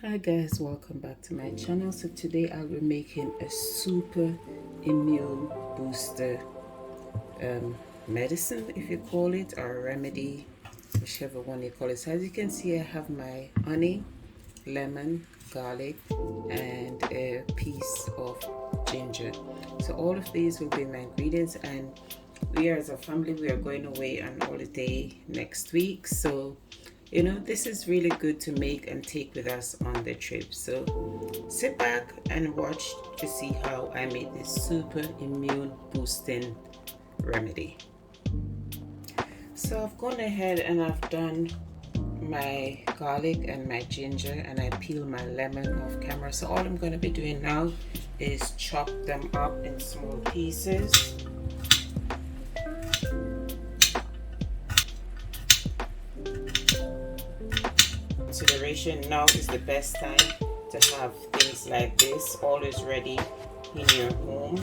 Hi guys, welcome back to my channel. So today I'll be making a super immune booster medicine, if you call it, or remedy, whichever one you call it. So as you can see, I have my honey, lemon, garlic, and a piece of ginger. So all of these will be my ingredients, and we as a family, we are going away on holiday next week. So this is really good to make and take with us on the trip. So sit back and watch to see how I made this super immune boosting remedy. So I've gone ahead and I've done my garlic and my ginger, and I peel my lemon off camera. So all I'm going to be doing now is chop them up in small pieces. Consideration, now is the best time to have things like this always ready in your home.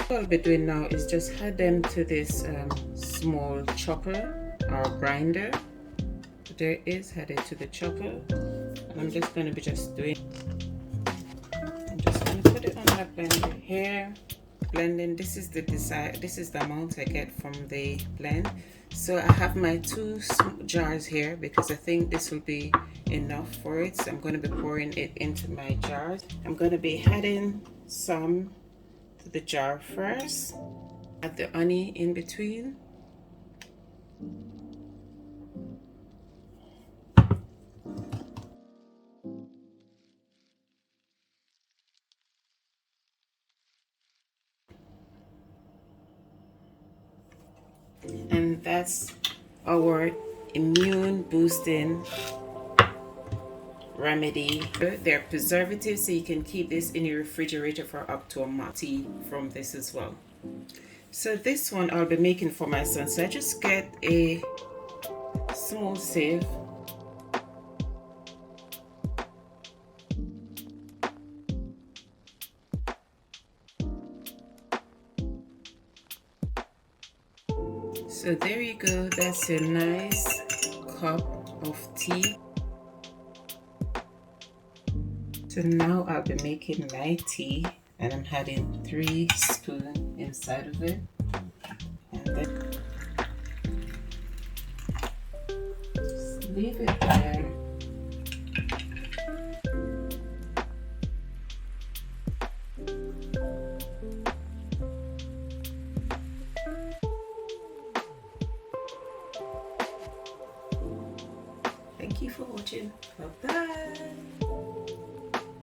What I'll be doing now is just add them to this small chopper or grinder. There it is, headed to the chopper, and I'm just going to be I'm just going to put it on my blender here, blending. This is the amount I get from the blend. So I have my two jars here because I think this will be enough for it. So I'm going to be pouring it into my jars. I'm going to be adding some to the jar first, add the honey in between. And that's our immune boosting remedy. They're preservatives, so you can keep this in your refrigerator for up to a month. Tea from this as well. So this one I'll be making for my son. So I just get a small sieve. So there you go, that's a nice cup of tea. So now I'll be making my tea, and I'm adding 3 spoons inside of it, and then just leave it there. Thank you for watching. Bye bye.